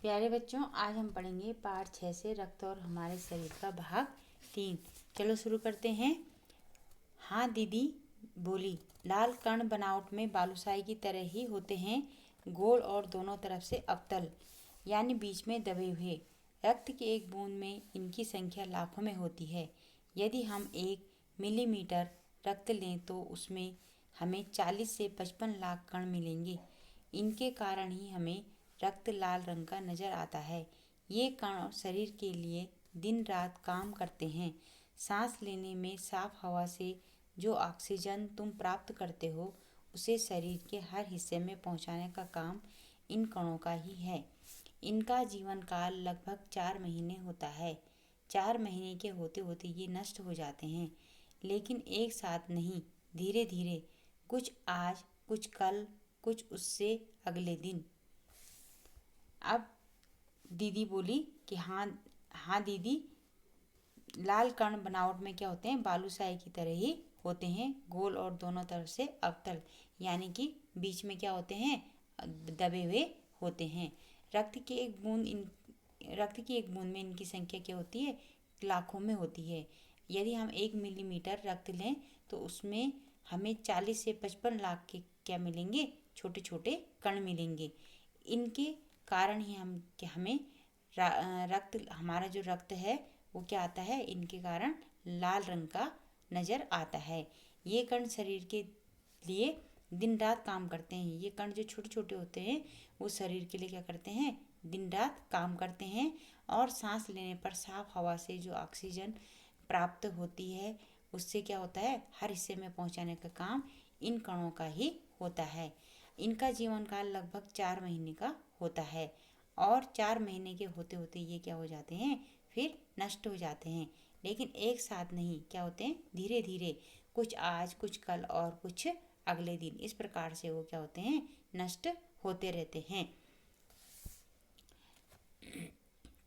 प्यारे बच्चों, आज हम पढ़ेंगे पाठ 6 से रक्त और हमारे शरीर का भाग 3। चलो शुरू करते हैं। हाँ दीदी बोली, लाल कण बनावट में बालूशाही की तरह ही होते हैं, गोल और दोनों तरफ से अवतल यानी बीच में दबे हुए। रक्त की एक बूंद में इनकी संख्या लाखों में होती है। यदि हम 1 मिलीमीटर रक्त लें तो उसमें हमें 40 से 55 लाख कण मिलेंगे। इनके कारण ही हमें रक्त लाल रंग का नजर आता है। ये कण शरीर के लिए दिन रात काम करते हैं। सांस लेने में साफ हवा से जो ऑक्सीजन तुम प्राप्त करते हो, उसे शरीर के हर हिस्से में पहुंचाने का काम इन कणों का ही है। इनका जीवन काल लगभग 4 महीने होता है। 4 महीने के होते होते ये नष्ट हो जाते हैं, लेकिन एक साथ नहीं, धीरे धीरे, कुछ आज, कुछ कल, कुछ उससे अगले दिन। अब दीदी बोली कि हाँ हाँ दीदी, लाल कण बनावट में क्या होते हैं, बालूशाही की तरह ही होते हैं, गोल और दोनों तरफ से अवतल यानी कि बीच में क्या होते हैं, दबे हुए होते हैं। रक्त की एक बूंद में इनकी संख्या क्या होती है, लाखों में होती है। यदि हम 1 मिलीमीटर रक्त लें तो उसमें हमें 40 से 55 लाख के क्या मिलेंगे, छोटे छोटे कण मिलेंगे। इनके कारण ही हमें हमारा जो रक्त है वो क्या आता है, इनके कारण लाल रंग का नज़र आता है। ये कण शरीर के लिए दिन रात काम करते हैं। ये कण जो छोटे छोटे होते हैं वो शरीर के लिए क्या करते हैं, दिन रात काम करते हैं। और सांस लेने पर साफ हवा से जो ऑक्सीजन प्राप्त होती है, उससे क्या होता है, हर हिस्से में पहुंचाने का काम इन कणों का ही होता है। इनका जीवन काल लगभग 4 महीने का होता है और 4 महीने के होते होते ये क्या हो जाते हैं, फिर नष्ट हो जाते हैं। लेकिन एक साथ नहीं, क्या होते हैं, धीरे धीरे, कुछ आज, कुछ कल और कुछ अगले दिन, इस प्रकार से वो क्या होते हैं, नष्ट होते रहते हैं।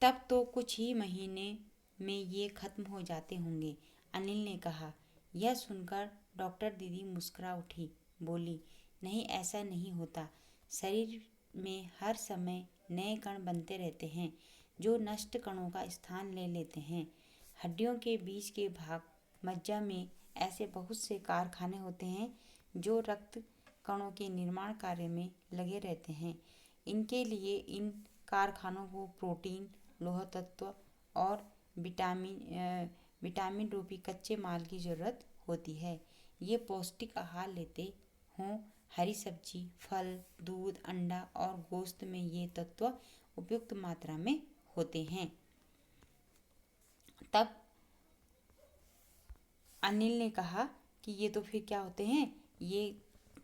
तब तो कुछ ही महीने में ये खत्म हो जाते होंगे, अनिल ने कहा। यह सुनकर डॉक्टर दीदी मुस्कुरा उठी, बोली, नहीं, ऐसा नहीं होता। शरीर में हर समय नए कण बनते रहते हैं जो नष्ट कणों का स्थान ले लेते हैं। हड्डियों के बीच के भाग, मज्जा में ऐसे बहुत से कारखाने होते हैं जो रक्त कणों के निर्माण कार्य में लगे रहते हैं। इनके लिए इन कारखानों को प्रोटीन, लोह तत्व और विटामिन रूपी कच्चे माल की ज़रूरत होती है। ये पौष्टिक आहार लेते हों, हरी सब्जी, फल, दूध, अंडा और गोश्त में ये तत्व उपयुक्त मात्रा में होते हैं। तब अनिल ने कहा कि ये तो फिर क्या होते हैं, ये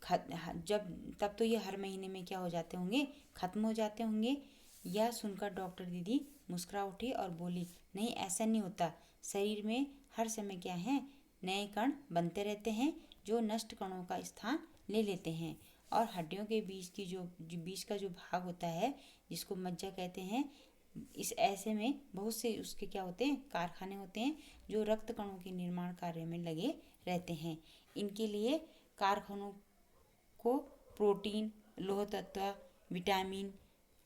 जब तब तो ये हर महीने में क्या हो जाते होंगे, खत्म हो जाते होंगे। यह सुनकर डॉक्टर दीदी मुस्कुरा उठी और बोली, नहीं, ऐसा नहीं होता। शरीर में हर समय क्या है, नए कण बनते रहते हैं जो नष्ट कणों का स्थान ले लेते हैं। और हड्डियों के बीच का जो भाग होता है, जिसको मज्जा कहते हैं, इस ऐसे में बहुत से उसके क्या होते हैं, कारखाने होते हैं जो रक्त कणों के निर्माण कार्य में लगे रहते हैं। इनके लिए कारखानों को प्रोटीन, लोह तत्व, विटामिन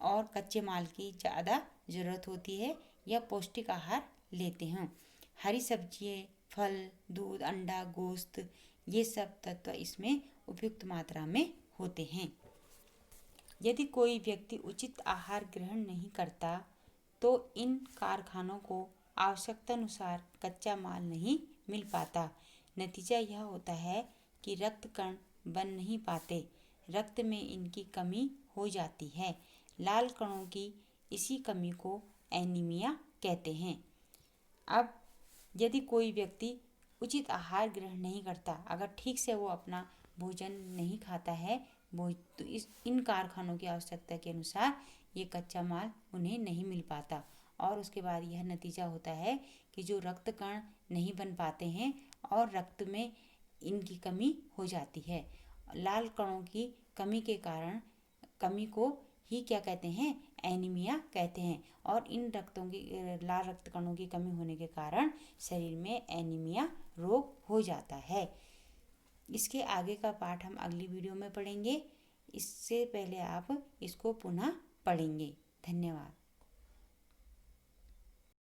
और कच्चे माल की ज़्यादा ज़रूरत होती है। यह पौष्टिक आहार लेते हैं। हरी सब्जियाँ, फल, दूध, अंडा, गोश्त, ये सब तत्व इसमें उपयुक्त मात्रा में होते हैं। यदि कोई व्यक्ति उचित आहार ग्रहण नहीं करता तो इन कारखानों को आवश्यकतानुसार कच्चा माल नहीं मिल पाता। नतीजा यह होता है कि रक्त कण बन नहीं पाते, रक्त में इनकी कमी हो जाती है। लाल कणों की इसी कमी को एनीमिया कहते हैं। अब यदि कोई व्यक्ति उचित आहार ग्रहण नहीं करता, अगर ठीक से वो अपना भोजन नहीं खाता है, तो इन कारखानों की आवश्यकता के अनुसार ये कच्चा माल उन्हें नहीं मिल पाता और उसके बाद यह नतीजा होता है कि जो रक्त कण नहीं बन पाते हैं और रक्त में इनकी कमी हो जाती है। लाल कणों की कमी को ही क्या कहते हैं, एनीमिया कहते हैं। और इन लाल रक्त कणों की कमी होने के कारण शरीर में एनीमिया रोग हो जाता है। इसके आगे का पाठ हम अगली वीडियो में पढ़ेंगे। इससे पहले आप इसको पुनः पढ़ेंगे। धन्यवाद।